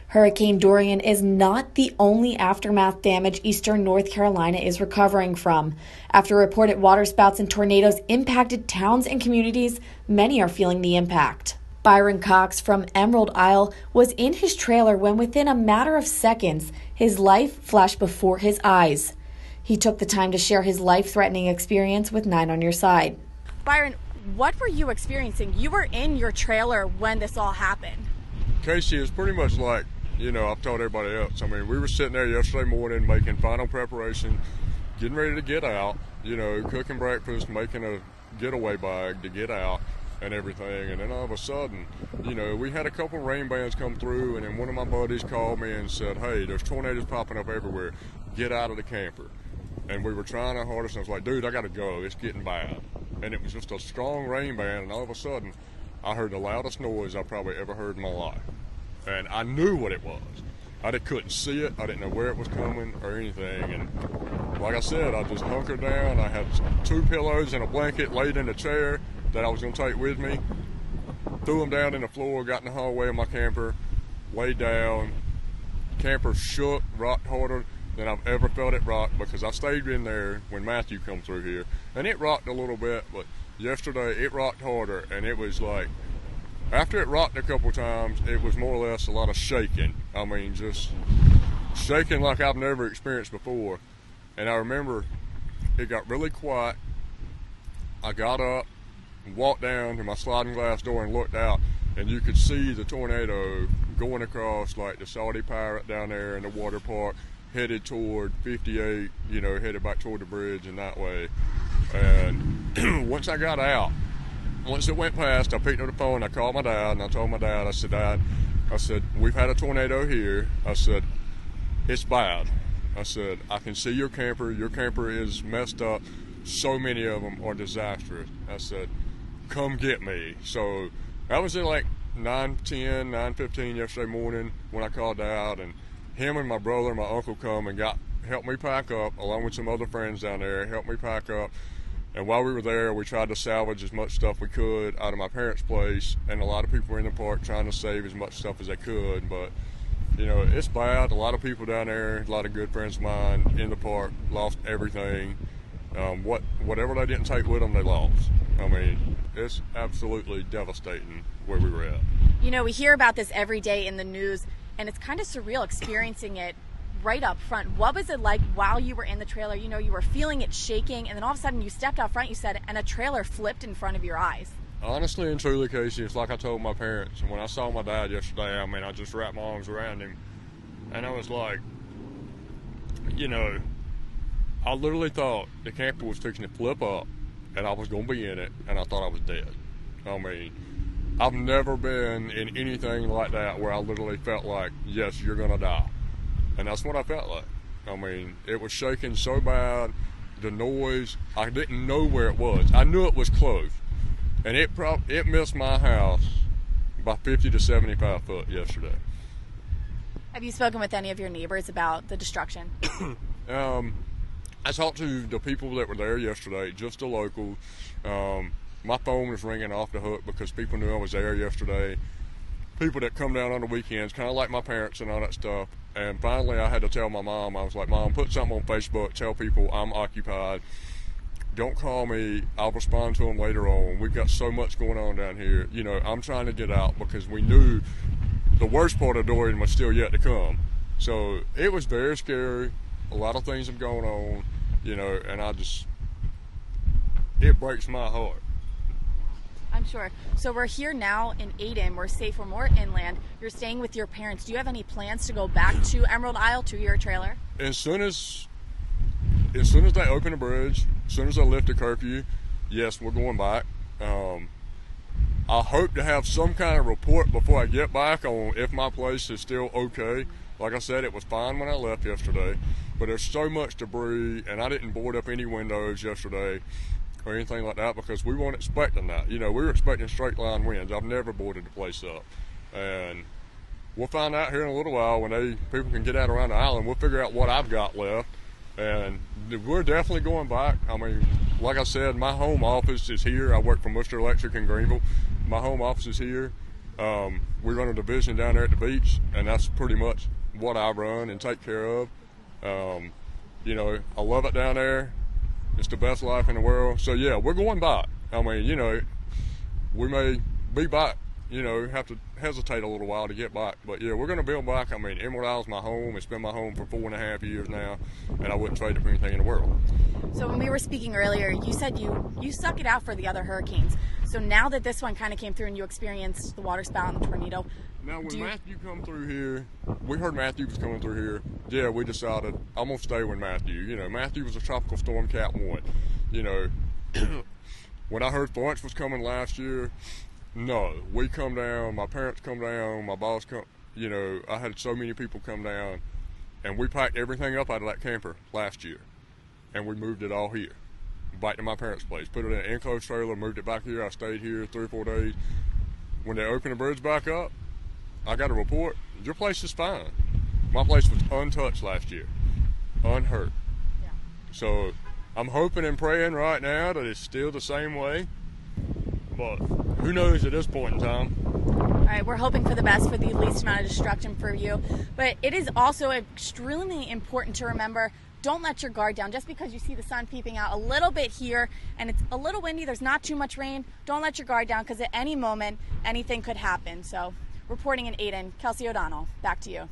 Hurricane Dorian is not the only aftermath damage eastern North Carolina is recovering from. After reported waterspouts and tornadoes impacted towns and communities, many are feeling the impact. Byron Cox from Emerald Isle was in his trailer when within a matter of seconds, his life flashed before his eyes. He took the time to share his life-threatening experience with 9 on Your Side. Byron, what were you experiencing? You were in your trailer when this all happened. Casey, is pretty much like, I've told everybody else. I mean, we were sitting there yesterday morning making final preparation, getting ready to get out, cooking breakfast, making a getaway bag to get out and everything. And then all of a sudden, we had a couple rain bands come through, and then one of my buddies called me and said, hey, there's tornadoes popping up everywhere. Get out of the camper. And we were trying our hardest, and I was like, dude, I got to go. It's getting bad. And it was just a strong rain band, and all of a sudden, I heard the loudest noise I've probably ever heard in my life. And I knew what it was. I couldn't see it. I didn't know where it was coming or anything. And like I said, I just hunkered down. I had 2 pillows and a blanket laid in the chair that I was going to take with me. Threw them down in the floor, got in the hallway of my camper, laid down. Camper shook, rocked harder than I've ever felt it rock, because I stayed in there when Matthew come through here. And it rocked a little bit, but yesterday it rocked harder, and it was like, after it rocked a couple times, it was more or less a lot of shaking. I mean, just shaking like I've never experienced before. And I remember it got really quiet. I got up and walked down to my sliding glass door and looked out, and you could see the tornado going across like the Saudi Pirate down there in the water park, headed toward 58, headed back toward the bridge and that way. And once I got out, once it went past, I picked up the phone, I called my dad, and I told my dad, I said, Dad, we've had a tornado here. I said, it's bad. I said, I can see your camper is messed up. So many of them are disastrous. I said, come get me. So that was at like 9:10, 9:15 yesterday morning when I called Dad, and him and my brother and my uncle come and helped me pack up, along with some other friends down there, helped me pack up. And while we were there, we tried to salvage as much stuff we could out of my parents' place, and a lot of people were in the park trying to save as much stuff as they could. But, it's bad. A lot of people down there, a lot of good friends of mine in the park lost everything. Whatever they didn't take with them, they lost. I mean, it's absolutely devastating where we were at. We hear about this every day in the news, and it's kind of surreal experiencing it right up front. What was it like while you were in the trailer? You were feeling it shaking, and then all of a sudden you stepped out front, you said, and a trailer flipped in front of your eyes. Honestly and truly, Casey, it's like I told my parents. And when I saw my dad yesterday, I just wrapped my arms around him, and I was like, I literally thought the camper was fixing to flip up, and I was going to be in it, and I thought I was dead. I mean, I've never been in anything like that where I literally felt like, yes, you're going to die. And that's what I felt like. I mean, it was shaking so bad, the noise, I didn't know where it was. I knew it was close. And it missed my house by 50 to 75 foot yesterday. Have you spoken with any of your neighbors about the destruction? I talked to the people that were there yesterday, just the locals. My phone was ringing off the hook because people knew I was there yesterday. People that come down on the weekends, kind of like my parents and all that stuff. And finally, I had to tell my mom, I was like, Mom, put something on Facebook, tell people I'm occupied. Don't call me. I'll respond to them later on. We've got so much going on down here. I'm trying to get out because we knew the worst part of Dorian was still yet to come. So it was very scary. A lot of things have gone on, and it breaks my heart. I'm sure. So we're here now in Aden. We're safe. We're more inland. You're staying with your parents. Do you have any plans to go back to Emerald Isle, to your trailer? As soon as they open the bridge, as soon as they lift the curfew, yes, we're going back. I hope to have some kind of report before I get back on if my place is still okay. Like I said, it was fine when I left yesterday, but there's so much debris, and I didn't board up any windows yesterday or anything like that because we weren't expecting that. We were expecting straight line winds. I've never boarded the place up. And we'll find out here in a little while when people can get out around the island. We'll figure out what I've got left. And we're definitely going back. I mean, like I said, my home office is here. I work for Mr. Electric in Greenville. My home office is here. We run a division down there at the beach, and that's pretty much what I run and take care of. You know, I love it down there. It's the best life in the world. So yeah, we're going back. I mean, you know, we may be back, you know, have to hesitate a little while to get back. But yeah, we're going to build back. I mean, Emerald Isle's my home. It's been my home for 4.5 years now, and I wouldn't trade it for anything in the world. So when we were speaking earlier, you said you stuck it out for the other hurricanes. So now that this one kind of came through and you experienced the water spout and the tornado. Now when Matthew come through here, we heard Matthew was coming through here. Yeah, we decided I'm going to stay with Matthew. You know, Matthew was a tropical storm Cat 1. You know, when I heard Florence was coming last year, no, we come down, my parents come down, my boss come, you know, I had so many people come down, and we packed everything up out of that camper last year, and we moved it all here, back to my parents' place, put it in an enclosed trailer, moved it back here. I stayed here 3 or 4 days. When they opened the bridge back up, I got a report, your place is fine. My place was untouched last year, unhurt. Yeah. So I'm hoping and praying right now that it's still the same way, but who knows at this point in time. All right, we're hoping for the best for the least amount of destruction for you. But it is also extremely important to remember, don't let your guard down. Just because you see the sun peeping out a little bit here and it's a little windy, there's not too much rain, don't let your guard down because at any moment, anything could happen. So reporting in Aden, Kelsey O'Donnell, back to you.